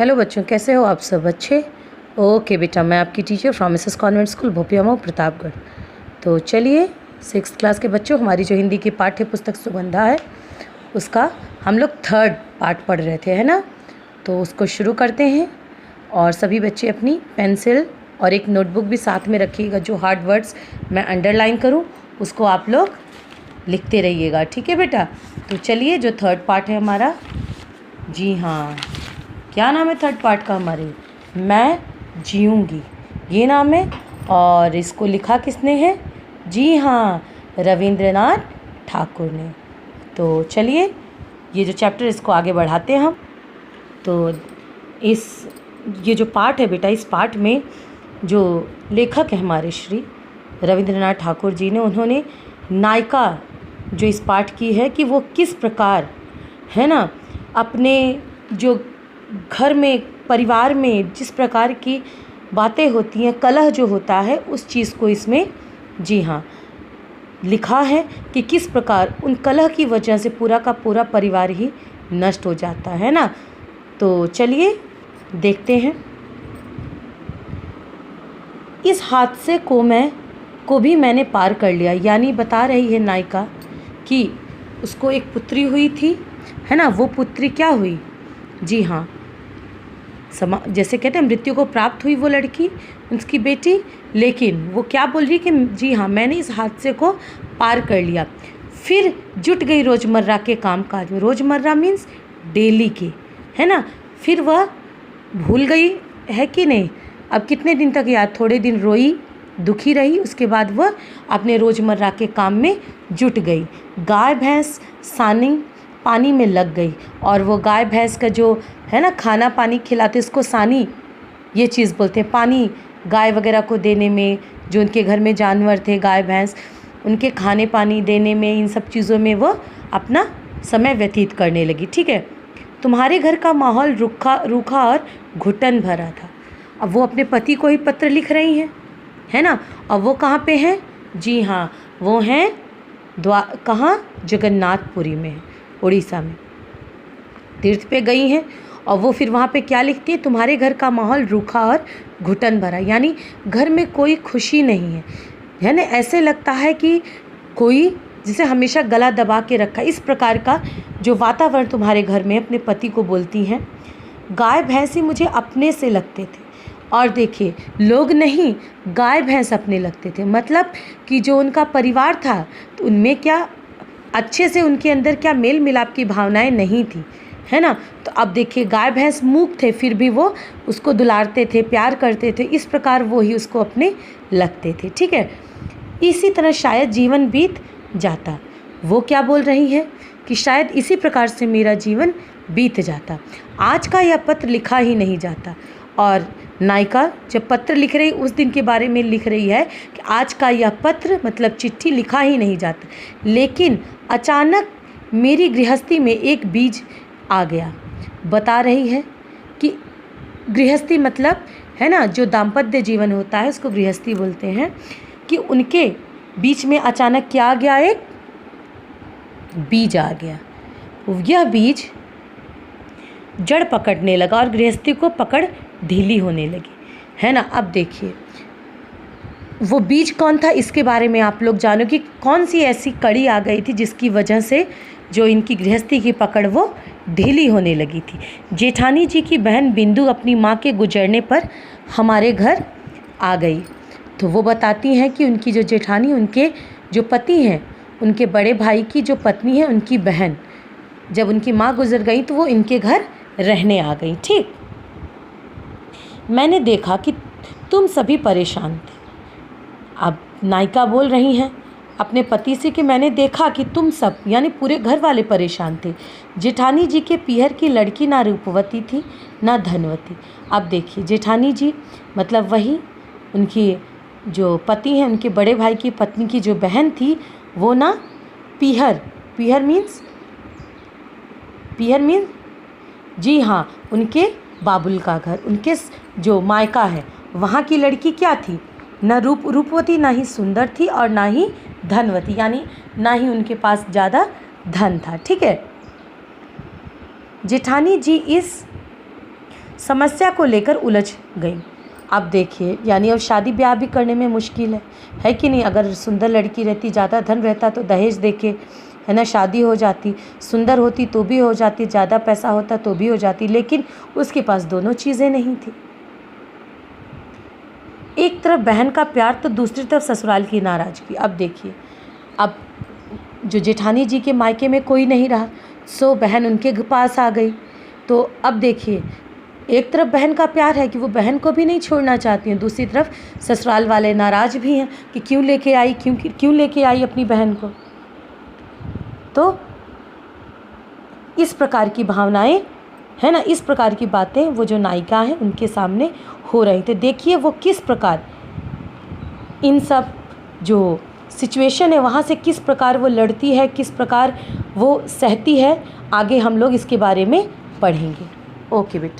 Hello बच्चों, कैसे हो आप सब अच्छे? ओके बेटा, मैं आपकी teacher from Mrs convent school Bhopiya Mau Pratapgarh. तो चलिए 6th क्लास के बच्चों, हमारी जो हिंदी की पाठ्य पुस्तक सुगंधा है उसका हम लोग 3rd पार्ट पढ़ रहे थे, है ना। तो उसको शुरू करते हैं और सभी बच्चे अपनी पेंसिल और एक नोटबुक भी साथ में रखिएगा। जो हार्ड वर्ड्स मैं अंडरलाइन करूँ उसको आप लोग लिखते रहिएगा, ठीक है बेटा। तो चलिए, जो 3rd पार्ट है हमारा, जी हाँ, क्या नाम है 3rd पार्ट का हमारे? मैं जीऊँगी, ये नाम है। और इसको लिखा किसने है? जी हाँ, रविंद्रनाथ ठाकुर ने। तो चलिए, ये जो चैप्टर इसको आगे बढ़ाते हैं हम। तो ये जो पार्ट है बेटा, इस पार्ट में जो लेखक है हमारे श्री रविंद्रनाथ ठाकुर जी ने, उन्होंने नायिका जो इस पाठ की है कि वो किस प्रकार, है ना, अपने जो घर में, परिवार में जिस प्रकार की बातें होती हैं, कलह जो होता है, उस चीज़ को इसमें, जी हाँ, लिखा है कि किस प्रकार उन कलह की वजह से पूरा का पूरा परिवार ही नष्ट हो जाता है ना। तो चलिए देखते हैं। इस हादसे को भी मैंने पार कर लिया, यानी बता रही है नायिका कि उसको एक पुत्री हुई थी, है ना। वो पुत्री क्या हुई? जी हाँ, जैसे कहते हैं मृत्यु को प्राप्त हुई वो लड़की, उसकी बेटी। लेकिन वो क्या बोल रही कि जी हाँ, मैंने इस हादसे को पार कर लिया। फिर जुट गई रोज़मर्रा के कामकाज में। रोज़मर्रा मीन्स डेली के, है ना। फिर वह भूल गई है कि नहीं? अब कितने दिन तक याद? थोड़े दिन रोई, दुखी रही, उसके बाद वह अपने रोज़मर्रा के काम में जुट गई। गाय भैंस सानी पानी में लग गई, और वो गाय भैंस का जो है ना खाना पानी खिलाते, उसको सानी ये चीज़ बोलते हैं। पानी गाय वगैरह को देने में, जो उनके घर में जानवर थे गाय भैंस, उनके खाने पानी देने में, इन सब चीज़ों में वो अपना समय व्यतीत करने लगी, ठीक है। तुम्हारे घर का माहौल रूखा और घुटन भरा था। अब वो अपने पति को ही पत्र लिख रही हैं, है ना। और वो कहाँ पे हैं? जी हाँ, वो हैं कहाँ? जगन्नाथपुरी में, उड़ीसा में तीर्थ पे गई हैं। और वो फिर वहाँ पे क्या लिखती है? तुम्हारे घर का माहौल रूखा और घुटन भरा, यानी घर में कोई खुशी नहीं है ना। ऐसे लगता है कि कोई जिसे हमेशा गला दबा के रखा, इस प्रकार का जो वातावरण तुम्हारे घर में। अपने पति को बोलती हैं, गाय भैंस ही मुझे अपने से लगते थे। और देखिए, लोग नहीं, गाय भैंस अपने लगते थे, मतलब कि जो उनका परिवार था, तो उनमें क्या अच्छे से उनके अंदर क्या मेल मिलाप की भावनाएं नहीं थी, है ना। तो अब देखिए, गाय भैंस मूक थे, फिर भी वो उसको दुलारते थे, प्यार करते थे, इस प्रकार वो ही उसको अपने लगते थे, ठीक है। इसी तरह शायद जीवन बीत जाता। वो क्या बोल रही है कि शायद इसी प्रकार से मेरा जीवन बीत जाता, आज का यह पत्र लिखा ही नहीं जाता। और नायिका जब पत्र लिख रही, उस दिन के बारे में लिख रही है कि आज का यह पत्र मतलब चिट्ठी लिखा ही नहीं जाता। लेकिन अचानक मेरी गृहस्थी में एक बीज आ गया। बता रही है कि गृहस्थी मतलब, है ना, जो दाम्पत्य जीवन होता है उसको गृहस्थी बोलते हैं। कि उनके बीच में अचानक क्या आ गया? एक बीज आ गया। यह बीज जड़ पकड़ने लगा और गृहस्थी को पकड़ ढीली होने लगी, है ना। अब देखिए, वो बीज कौन था, इसके बारे में आप लोग जानो कि कौन सी ऐसी कड़ी आ गई थी जिसकी वजह से जो इनकी गृहस्थी की पकड़ वो ढीली होने लगी थी। जेठानी जी की बहन बिंदु अपनी माँ के गुजरने पर हमारे घर आ गई। तो वो बताती हैं कि उनकी जो जेठानी, उनके जो पति हैं, उनके बड़े भाई की जो पत्नी है, उनकी बहन, जब उनकी माँ गुजर गई तो वो इनके घर रहने आ गई, ठीक। मैंने देखा कि तुम सभी परेशान थे। अब नायिका बोल रही हैं अपने पति से कि मैंने देखा कि तुम सब, यानी पूरे घर वाले परेशान थे। जेठानी जी के पीहर की लड़की ना रूपवती थी ना धनवती। अब देखिए, जेठानी जी मतलब वही उनकी जो पति हैं, उनके बड़े भाई की पत्नी की जो बहन थी, वो ना पीहर मीन्स जी हाँ, उनके बाबुल का घर, उनके जो मायका है, वहाँ की लड़की क्या थी? ना रूपवती, ना ही सुंदर थी, और ना ही धनवती, यानी ना ही उनके पास ज़्यादा धन था, ठीक है। जेठानी जी इस समस्या को लेकर उलझ गई। अब देखिए, यानी अब शादी ब्याह भी करने में मुश्किल है कि नहीं। अगर सुंदर लड़की रहती, ज़्यादा धन रहता तो दहेज देके, है ना, शादी हो जाती। सुंदर होती तो भी हो जाती, ज़्यादा पैसा होता तो भी हो जाती, लेकिन उसके पास दोनों चीज़ें नहीं थी। एक तरफ बहन का प्यार तो दूसरी तरफ ससुराल की नाराज़गी। अब देखिए, अब जो जेठानी जी के मायके में कोई नहीं रहा, सो बहन उनके पास आ गई। तो अब देखिए, एक तरफ बहन का प्यार है कि वो बहन को भी नहीं छोड़ना चाहती हैं, दूसरी तरफ ससुराल वाले नाराज़ भी हैं कि क्यों लेके आई, क्यों लेके आई अपनी बहन को। तो इस प्रकार की भावनाएं, है ना, इस प्रकार की बातें वो जो नायिका हैं उनके सामने हो रही थी। देखिए वो किस प्रकार इन सब जो सिचुएशन है वहाँ से किस प्रकार वो लड़ती है, किस प्रकार वो सहती है, आगे हम लोग इसके बारे में पढ़ेंगे। ओके बेटा।